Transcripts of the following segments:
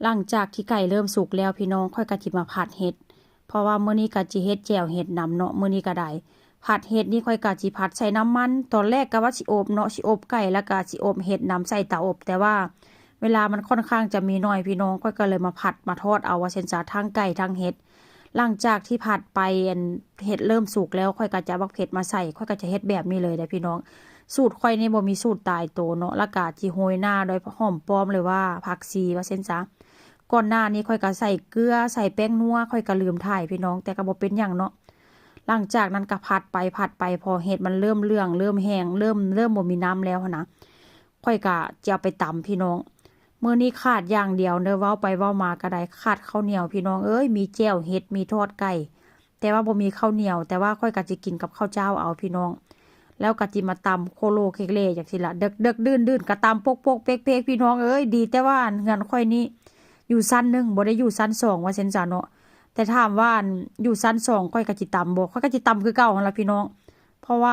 หลังจากที่ไก่เริ่มสุกแล้วพี่น้องค่อยกะจิมาผัดเห็ดเพราะว่ามื้อนี้กะจิเฮ็ดแจ่วเห็ดนำเนาะมื้อนี้ก็ได้ผัดเห็ดนี่ค่อยกะจิผัดใส่น้ำมันตอนแรกก็ว่าสิอบเนาะสิอบไก่แล้วก็สิอบเห็ดนำใส่เตาอบ แต่ว่าเวลามันค่อนข้างจะมีน้อยพี่น้องค่อยก็เลยมาผัดมาทอดเอาว่าเช่นจ้าทั้งไก่ทั้งเห็ดหลังจากที่ผัดไปเห็ดเริ่มสุกแล้วค่อยก็จะบักเผ็ดมาใส่ค่อยก็จะเฮ็ดแบบนี้เลยเด้อพี่น้องสูตรค่อยนี่บ่มีสูตรตายตัวเนาะแล้วก็จิโรยหน้าด้วยหอมป้อมเลยว่าผักชีว่าเช่นจ้า ก่อนหน้านี้ค่อยก็ใส่เกลือใส่แป้งนัวค่อยก็ลืมถ่ายพี่น้องแต่ก็บ่เป็นหยังเนาะหลังจากนั้นก็ผัดไปพอเห็ดมันเริ่มเหลืองเริ่มแห้งเริ่มบ่มีน้ำแล้วนะค่อยก็จะเอาไปตำพี่น้องมื้อนี้ขาดอย่างเดียวเด้อเว้าไปเว้ามาก็ได้ขาดข้าวเหนียวพี่น้องเอ้ยมีแจ่วเห็ดมีทอดไก่แต่ว่าบ่มีข้าวเหนียวแต่ว่าค่อยก็สิกินกับข้าวเจ้าเอาพี่น้องแล้วก็จิมาตำโคโลเคเลจังซี่ล่ะเดึกๆดื่นๆก็ตำปกๆเป๊กๆพี่น้องเอ้ยดีแต่ว่าเงินค่อยนี้ อยู่ชั้นหนึ่งบ่ได้อยู่ชั้นสองว่าเช่นจ้าเนาะแต่ถามว่าอยู่ชั้นสองค่อยกะจิต่ำบ่ค่อยกะจิต่ำคือเก่าหั่นล่ะพี่น้องเพราะว่า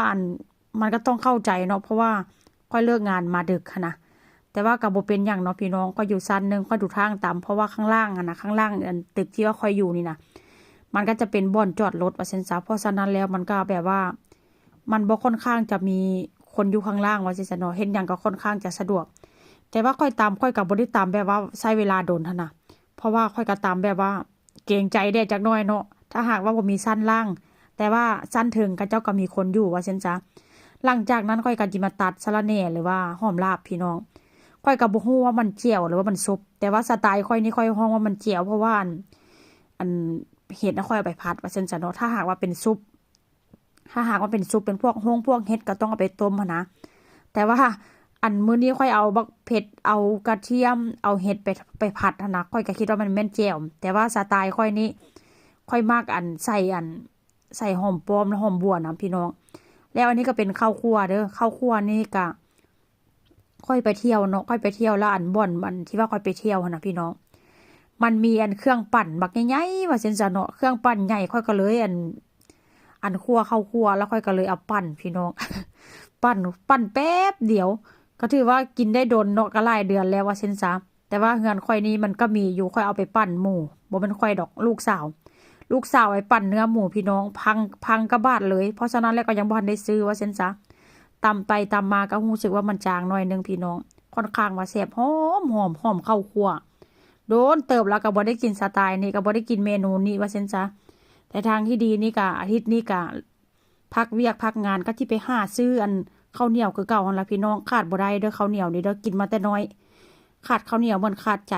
มันก็ต้องเข้าใจเนาะเพราะว่าค่อยเลิกงานมาดึกค่ะนะแต่ว่าก็บ่เป็นหยังเนาะพี่น้องก็อยู่ชั้นหนึ่งค่อยดูทางต่ำเพราะว่าข้างล่างนะข้างล่างตึกที่ว่าค่อยอยู่นี่นะมันก็จะเป็นบ่อนจอดรถว่าเช่นจ้าเพราะฉะนั้นแล้วมันก็แบบว่ามันบ่ค่อนข้างจะมีคนอยู่ข้างล่างว่าเช่นจ้าเนาะเฮ็ดหยังก็ค่อนข้างจะสะดวก แต่ว่าค่อยตามค่อยกับบ่ได้ตามแบบว่าใช้เวลาโดนเท่านะเพราะว่าค่อยก็ตามแบบว่าเกรงใจได้จักหน่อยเนาะถ้าหากว่าบ่มีสั้นล่างแต่ว่าสั้นถึงกับเจ้าก็มีคนอยู่ว่าซั่นจ้ะหลังจากนั้นค่อยก็สิมาตัดสะระแหน่หรือว่าหอมลาบพี่น้องค่อยก็บ่ฮู้ว่ามันเจียวหรือว่ามันซุปแต่ว่าสไตล์ค่อยนี่ค่อยฮ้องว่ามันเจียวเพราะว่าอันเห็ดน่ะค่อยเอาไปผัดว่าซั่นจ้ะเนาะถ้าหากว่าเป็นซุปถ้าหากว่าเป็นซุปเป็นพวกฮ้งพวกเห็ดก็ต้องเอาไปต้มหั้นนะแต่ว่า มื้อนี้ค่อยเอาบักเผ็ดเอากระเทียมเอาเห็ดไปผัดหั้นนะค่อยก็คิดว่ามันแม่นแจ่วแต่ว่าสไตล์ค่อยนี้ค่อยมักใส่หอมป้อมและหอมบัวนะพี่น้องแล้วอันนี้ก็เป็นข้าวคั่วเด้อข้าวคั่วนี่ก็ค่อยไปเที่ยวเนาะค่อยไปเที่ยวแล้วบ่อนมันที่ว่าค่อยไปเที่ยวหั้นนะพี่น้องมันมีเครื่องปั่นบักใหญ่ๆว่าซั่นซะเนาะเครื่องปั่นใหญ่ค่อยก็เลยคั่วข้าวคั่วแล้วค่อยก็เลยเอาปั่นพี่น้องปั่นแป๊บเดียว ก็ถือว่ากินได้โดนเนาะก็หลายเดือนแล้วว่าเช่นซะแต่ว่าเฮือนข่อยนี้มันก็มีอยู่ค่อยเอาไปปั่นหมูบ่เป็นข่อยดอกลูกสาวไอ้ปั่นเนื้อหมูพี่น้องพังกระบาดเลยเพราะฉะนั้นแล้วก็ยังบ่ทันได้ซื้อว่าเช่นซะตำไปตำมาก็รู้สึกว่ามันจางหน่อยนึงพี่น้องค่อนข้างว่าแซ่บหอมข้าวคั่วโดนเติบแล้วก็บ่ได้กินสไตล์นี้ก็บ่ได้กินเมนูนี้ว่าเช่นซะแต่ทางที่ดีนี่ก็อาทิตย์นี้ก็พักเวียกพักงานก็ที่ไปหาซื้อข้าวเหนียวคือเก่าหั่นล่ะพี่น้องขาดบ่ได้เด้อข้าวเหนียวนี่เด้อกินมาแต่น้อยขาดข้าวเหนียวเหมือนขาดใจ